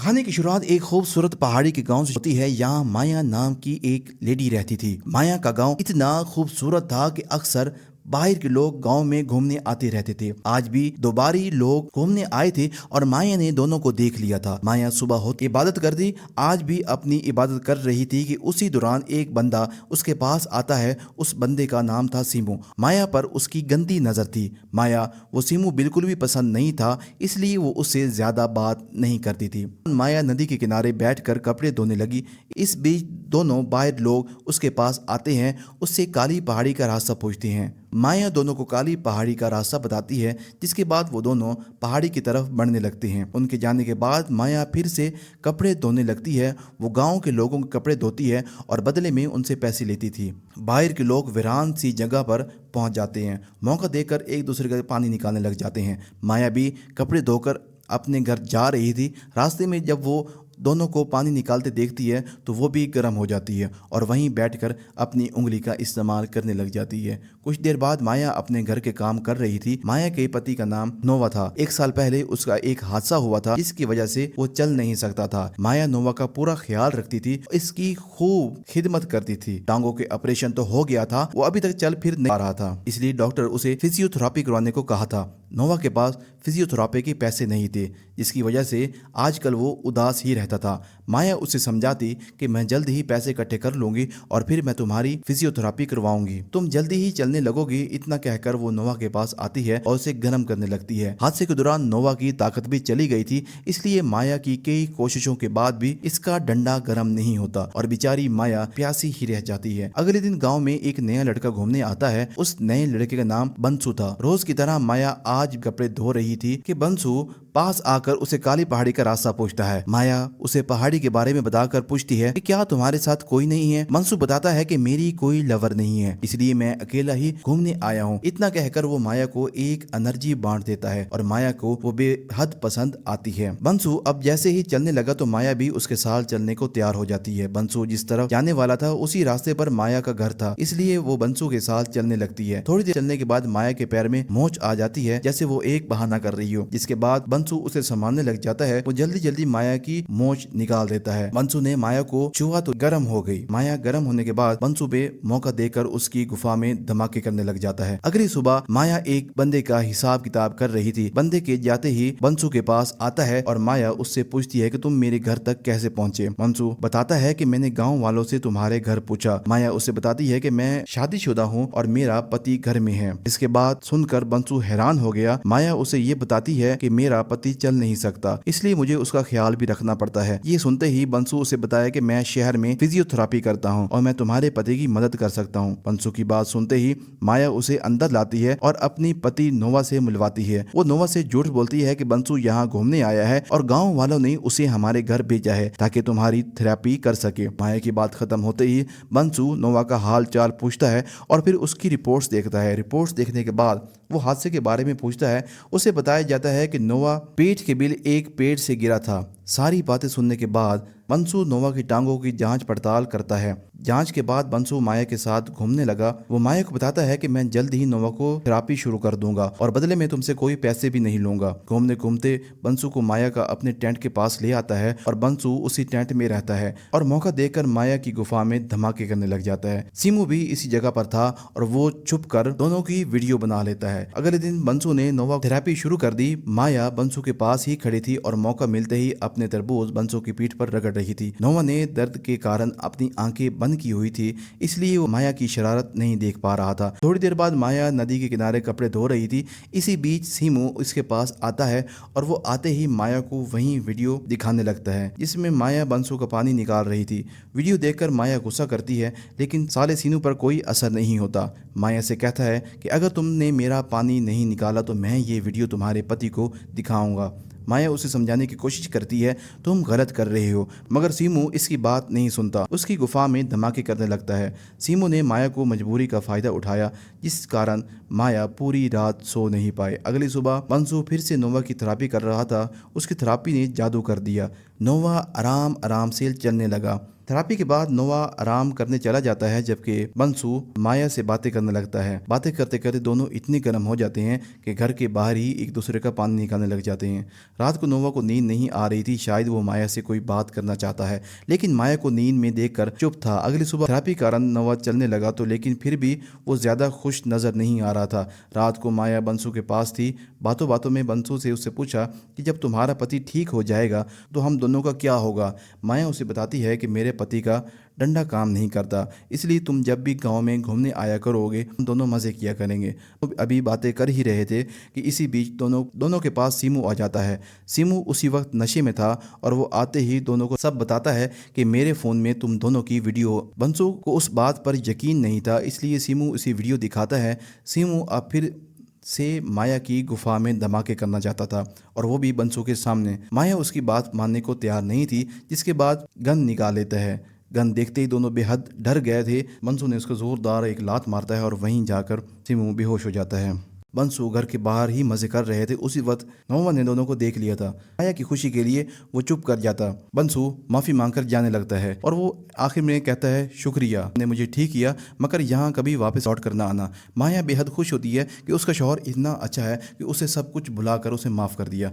कहानी की शुरुआत एक खूबसूरत पहाड़ी के गांव से होती है। यहाँ माया नाम की एक लेडी रहती थी। माया का गांव इतना खूबसूरत था कि अक्सर बाहर के लोग गांव में घूमने आते रहते थे। आज भी दोबारी लोग घूमने आए थे और माया ने दोनों को देख लिया था। माया सुबह होती इबादत कर दी, आज भी अपनी इबादत कर रही थी कि उसी दौरान एक बंदा उसके पास आता है। उस बंदे का नाम था सीमू। माया पर उसकी गंदी नजर थी। माया वो सीमू बिल्कुल भी पसंद नहीं था, इसलिए वो उससे ज्यादा बात नहीं करती थी। माया नदी के किनारे बैठकर कपड़े धोने लगी। इस बीच दोनों बाहर लोग उसके पास आते हैं, उससे काली पहाड़ी का रास्ता पूछते हैं। माया दोनों को काली पहाड़ी का रास्ता बताती है, जिसके बाद वो दोनों पहाड़ी की तरफ बढ़ने लगते हैं। उनके जाने के बाद माया फिर से कपड़े धोने लगती है। वो गांव के लोगों के कपड़े धोती है और बदले में उनसे पैसे लेती थी। बाहर के लोग वीरान सी जगह पर पहुंच जाते हैं। मौका देकर एक दूसरे का पानी निकालने लग जाते हैं। माया भी कपड़े धोकर अपने घर जा रही थी। रास्ते में जब वो दोनों को पानी निकालते देखती है तो वो भी गर्म हो जाती है और वहीं बैठकर अपनी उंगली का इस्तेमाल करने लग जाती है। कुछ देर बाद माया अपने घर के काम कर रही थी। माया के पति का नाम नोवा था। एक साल पहले उसका एक हादसा हुआ था, जिसकी वजह से वो चल नहीं सकता था। माया नोवा का पूरा ख्याल रखती थी, इसकी खूब खिदमत करती थी। टांगों के ऑपरेशन तो हो गया था, वो अभी तक चल फिर नहीं पा रहा था, इसलिए डॉक्टर उसे फिजियोथेरापी करवाने को कहा था। नोवा के पास फिजियोथेरापी के पैसे नहीं थे, जिसकी वजह से आजकल वो उदास ही रहता था। माया उसे समझाती कि मैं जल्द ही पैसे इकट्ठे कर लूंगी और फिर मैं तुम्हारी फिजियोथेरापी करवाऊंगी, तुम जल्दी ही चलने लगोगी। इतना कहकर वो नोवा के पास आती है और उसे गर्म करने लगती है। हादसे के दौरान नोवा की ताकत भी चली गई थी, इसलिए माया की कई कोशिशों के बाद भी इसका डंडा गर्म नहीं होता और बेचारी माया प्यासी ही रह जाती है। अगले दिन गाँव में एक नया लड़का घूमने आता है। उस नए लड़के का नाम बंसू था। रोज की तरह माया आज कपड़े धो रही थी कि बंसू पास आकर उसे काली पहाड़ी का रास्ता पूछता है। माया उसे पहाड़ी के बारे में बताकर पूछती है कि क्या तुम्हारे साथ कोई नहीं है। बंसू बताता है कि मेरी कोई लवर नहीं है, इसलिए मैं अकेला ही घूमने आया हूँ। इतना कहकर वो माया को एक एनर्जी बांट देता है और माया को वो बेहद पसंद आती है। बंसू अब जैसे ही चलने लगा तो माया भी उसके साथ चलने को तैयार हो जाती है। बंसू जिस तरफ जाने वाला था उसी रास्ते पर माया का घर था, इसलिए वो बंसू के साथ चलने लगती है। थोड़ी देर चलने के बाद माया के पैर में मोच आ जाती है, जैसे वो एक बहाना कर रही हो। जिसके बाद बंसू उसे संभालने लग जाता है। वो जल्दी जल्दी माया की मोच निकाल देता है। बंसू ने माया को छुआ तो गर्म हो गई। माया गर्म होने के बाद बंसू पे मौका देकर उसकी गुफा में धमाके करने लग जाता है। अगली सुबह माया एक बंदे का हिसाब किताब कर रही थी। बंदे के जाते ही बंसू के पास आता है और माया उससे पूछती है कि तुम मेरे घर तक कैसे पहुंचे। बंसू बताता है कि मैंने गाँव वालों से तुम्हारे घर पूछा। माया उसे बताती है कि मैं शादीशुदा हूँ और मेरा पति घर में है। इसके बाद सुनकर बंसू हैरान हो गया। माया उसे ये बताती है कि मेरा पति चल नहीं सकता, इसलिए मुझे उसका ख्याल भी रखना पड़ता है। ये सुनते ही बंसू उसे बताया कि मैं शहर में फिजियोथेरापी करता हूँ और मैं तुम्हारे पति की मदद कर सकता हूँ। बंसू की बात सुनते ही माया उसे अंदर लाती है और अपनी पति नोवा से मिलवाती है। वो नोवा से झूठ बोलती है कि बंसू यहाँ घूमने आया है और गाँव वालों ने उसे हमारे घर भेजा है ताकि तुम्हारी थेरेपी कर सके। माया की बात खत्म होते ही बंसू नोवा का हाल चाल पूछता है और फिर उसकी रिपोर्ट्स देखता है। रिपोर्ट्स देखने के बाद वो हादसे के बारे में पूछता है। उसे बताया जाता है कि नोवा पेट के बिल एक पेड़ से गिरा था। सारी बातें सुनने के बाद बंसू नोवा की टांगों की जांच पड़ताल करता है। जांच के बाद बंसू माया के साथ घूमने लगा। वो माया को बताता है कि मैं जल्द ही नोवा को थेरापी शुरू कर दूंगा और बदले में तुमसे कोई पैसे भी नहीं लूंगा। घूमने घूमते बंसू को माया का अपने टेंट के पास ले आता है और बंसू उसी टेंट में रहता है और मौका देकर माया की गुफा में धमाके करने लग जाता है। सीमू भी इसी जगह पर था और वो छुप कर दोनों की वीडियो बना लेता है। अगले दिन बंसू ने नोवा थेरापी शुरू कर दी। माया बंसू के पास ही खड़ी थी और मौका मिलते ही अपने तरबूज बंसू की पीठ पर रगड़ रही थी। नोवा ने दर्द के कारण अपनी आंखें बंद की हुई थी, इसलिए वो माया की शरारत नहीं देख पा रहा था। थोड़ी देर बाद माया नदी के किनारे कपड़े धो रही थी। इसी बीच सीमू इसके पास आता है और वो आते ही माया को वही वीडियो दिखाने लगता है जिसमें माया बंसू का पानी निकाल रही थी। वीडियो देखकर माया गुस्सा करती है, लेकिन साले सीनू पर कोई असर नहीं होता। माया से कहता है कि अगर तुमने मेरा पानी नहीं निकाला तो मैं ये वीडियो तुम्हारे पति को दिखाऊंगा। माया उसे समझाने की कोशिश करती है, तुम गलत कर रहे हो, मगर सीमू इसकी बात नहीं सुनता। उसकी गुफा में धमाके करने लगता है। सीमू ने माया को मजबूरी का फायदा उठाया, जिस कारण माया पूरी रात सो नहीं पाए। अगली सुबह बंसू फिर से नोवा की थेरापी कर रहा था। उसकी थेरापी ने जादू कर दिया। नोवा आराम आराम से चलने लगा। थेरापी के बाद नोवा आराम करने चला जाता है, जबकि बंसू माया से बातें करने लगता है। बातें करते करते दोनों इतने गर्म हो जाते हैं कि घर के बाहर ही एक दूसरे का पानी निकालने लग जाते हैं। रात को नोवा को नींद नहीं आ रही थी। शायद वो माया से कोई बात करना चाहता है, लेकिन माया को नींद में देखकर चुप था। अगली सुबह थेरापी के कारण नोवा चलने लगा तो लेकिन फिर भी वो ज्यादा खुश नजर नहीं आ रहा था। रात को माया बंसू के पास थी। बातों बातों में बंसू से उससे पूछा कि जब तुम्हारा पति ठीक हो जाएगा तो हम दोनों का क्या होगा। माया उसे बताती है कि मेरे पति का डंडा काम नहीं करता, इसलिए तुम जब भी गांव में घूमने आया करोगे हम दोनों मज़े किया करेंगे। तो अभी बातें कर ही रहे थे कि इसी बीच दोनों के पास सीमू आ जाता है। सीमू उसी वक्त नशे में था और वो आते ही दोनों को सब बताता है कि मेरे फ़ोन में तुम दोनों की वीडियो। बंसू को उस बात पर यकीन नहीं था, इसलिए सीमू उसी वीडियो दिखाता है। सीमू अब फिर से माया की गुफा में धमाके करना चाहता था, और वो भी बंसू के सामने। माया उसकी बात मानने को तैयार नहीं थी, जिसके बाद गन निकाल लेता है। गन देखते ही दोनों बेहद डर गए थे। बंसू ने उसको जोरदार एक लात मारता है और वहीं जाकर सीमू बेहोश हो जाता है। बंसू घर के बाहर ही मजे कर रहे थे। उसी वक्त नोवा ने दोनों को देख लिया था। माया की खुशी के लिए वो चुप कर जाता। बंसू माफी मांगकर जाने लगता है और वो आखिर में कहता है, शुक्रिया, ने मुझे ठीक किया, मगर यहाँ कभी वापस लौट कर ना आना। माया बेहद खुश होती है कि उसका शौहर इतना अच्छा है कि उसे सब कुछ भुलाकर उसे माफ कर दिया।